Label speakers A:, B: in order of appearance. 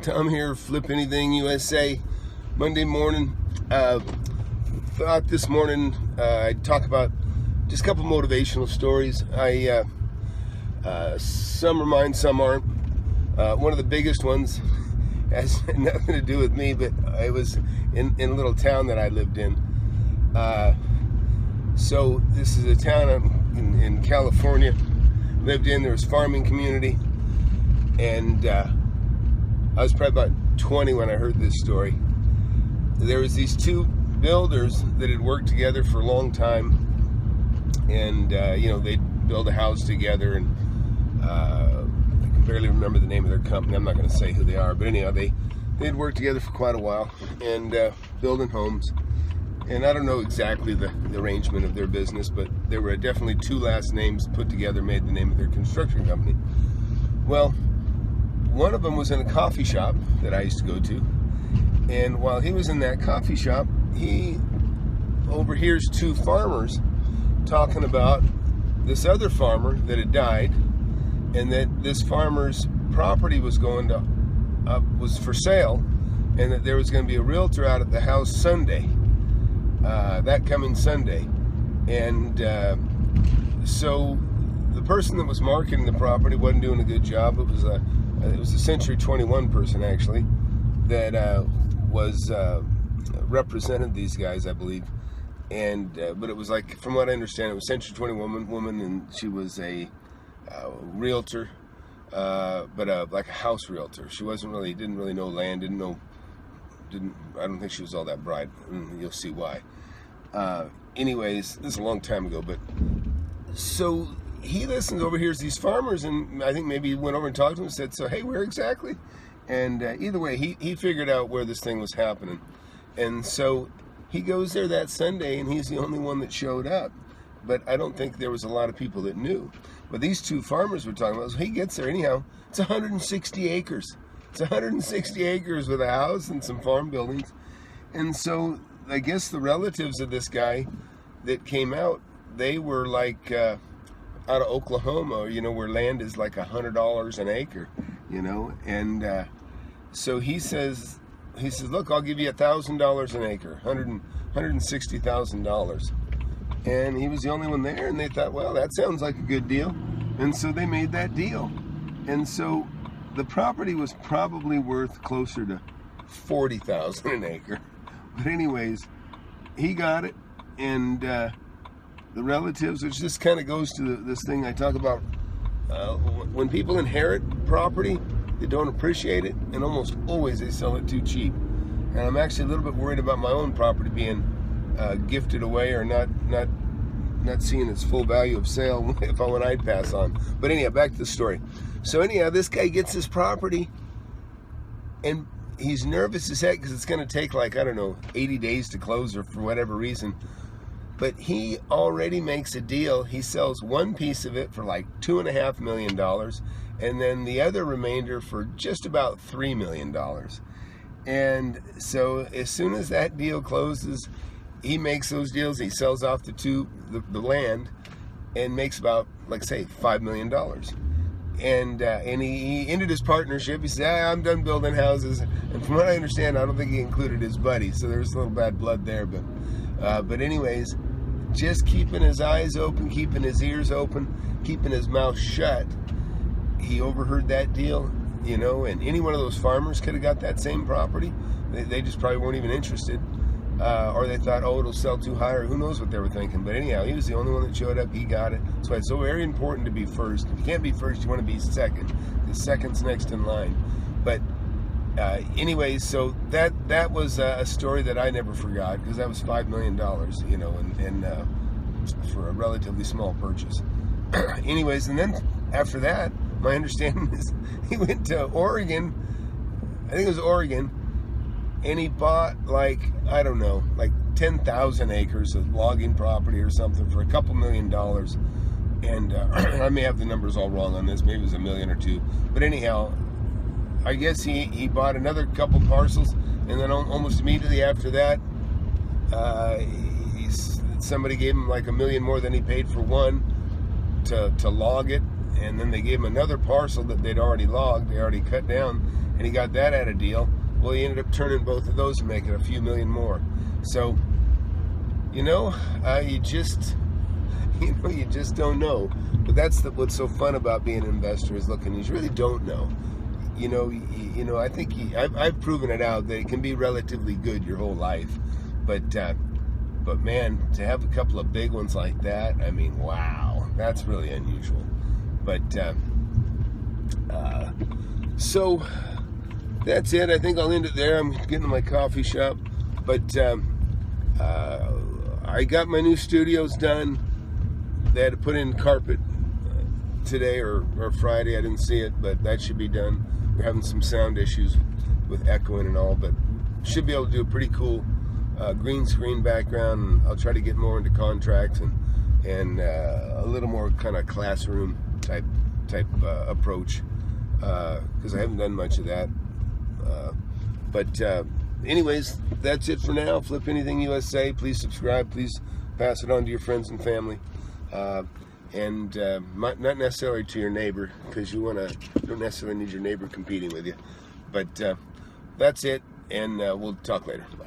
A: Tom here, FlipAnything USA. Monday morning. Thought this morning I'd talk about just a couple motivational stories. Some are mine, some aren't. One of the biggest ones has nothing to do with me, but it was in a little town that I lived in. So this is a town in California. Lived in. There was farming community, and I was probably about 20 when I heard this story. There was these two builders that had worked together for a long time, and they'd build a house together, and I can barely remember the name of their company. I'm not going to say who they are, but anyhow, they'd worked together for quite a while and building homes. And I don't know exactly the arrangement of their business, but there were definitely two last names put together, made the name of their construction company. Well, one of them was in a coffee shop that I used to go to, and while he was in that coffee shop, he overhears two farmers talking about this other farmer that had died, and that this farmer's property was was for sale, and that there was going to be a realtor out at the house Sunday, that coming Sunday. And so the person that was marketing the property wasn't doing a good job. It was a Century 21 person, actually, that represented these guys, I believe. And but it was like, from what I understand, it was Century 21 woman, and she was a realtor, but like a house realtor. She didn't really know land, I don't think she was all that bright, and you'll see why. Anyways, this is a long time ago, but so he listens, overhears these farmers, and I think maybe he went over and talked to them and said, so hey, where exactly? And either way, he figured out where this thing was happening. And so he goes there that Sunday, and he's the only one that showed up. But I don't think there was a lot of people that knew. But these two farmers were talking about, so he gets there anyhow. It's 160 acres. It's 160 acres with a house and some farm buildings. And so I guess the relatives of this guy that came out, they were like out of Oklahoma, where land is like $100 an acre, and so he says, look, I'll give you $1,000 an acre, $160,000. And he was the only one there, and they thought, well, that sounds like a good deal. And so they made that deal. And so the property was probably worth closer to $40,000 an acre. But anyways, he got it, and the relatives, which just kind of goes to this thing I talk about, when people inherit property, they don't appreciate it, and almost always they sell it too cheap. And I'm actually a little bit worried about my own property being gifted away, or not seeing its full value of sale when I'd pass on. But anyhow, back to the story. So anyhow, this guy gets his property, and he's nervous as heck because it's going to take 80 days to close, or for whatever reason. But he already makes a deal. He sells one piece of it for like $2.5 million, and then the other remainder for just about $3 million. And so as soon as that deal closes, he makes those deals. He sells off the land, and makes about, say, $5 million. And he ended his partnership. He said, I'm done building houses. And from what I understand, I don't think he included his buddy, so there's a little bad blood there. But anyways, just keeping his eyes open, keeping his ears open, keeping his mouth shut, he overheard that deal, and any one of those farmers could have got that same property. They just probably weren't even interested. Or they thought, oh, it'll sell too high, or who knows what they were thinking. But anyhow, he was the only one that showed up. He got it. That's why it's so very important to be first. If you can't be first, you want to be second. The second's next in line. But anyways, so that was a story that I never forgot, because that was $5 million, and for a relatively small purchase. Anyways, and then after that, my understanding is he went to Oregon. I think it was Oregon. And he bought 10,000 acres of logging property or something for a couple $1 million. And I may have the numbers all wrong on this. Maybe it was $1 million or $2 million. But anyhow, I guess he bought another couple parcels, and then almost immediately after that, somebody gave him $1 million more than he paid for one to log it. And then they gave him another parcel that they'd already logged, they already cut down, and he got that at a deal. Well, he ended up turning both of those and making a few million more. So, you just don't know. But that's what's so fun about being an investor, is looking. You really don't know. I think I've proven it out that it can be relatively good your whole life, but man, to have a couple of big ones like that, I mean, wow, that's really unusual. But so that's it. I think I'll end it there. I'm getting to my coffee shop, but I got my new studios done. They had to put in carpet today or Friday. I didn't see it, but that should be done. We're having some sound issues with echoing and all, but should be able to do a pretty cool green screen background. And I'll try to get more into contracts and a little more kind of classroom type approach, because I haven't done much of that. But anyways, that's it for now. Flip Anything USA. Please subscribe. Please pass it on to your friends and family. And not necessarily to your neighbor, because you don't necessarily need your neighbor competing with you. But that's it, and we'll talk later. Bye.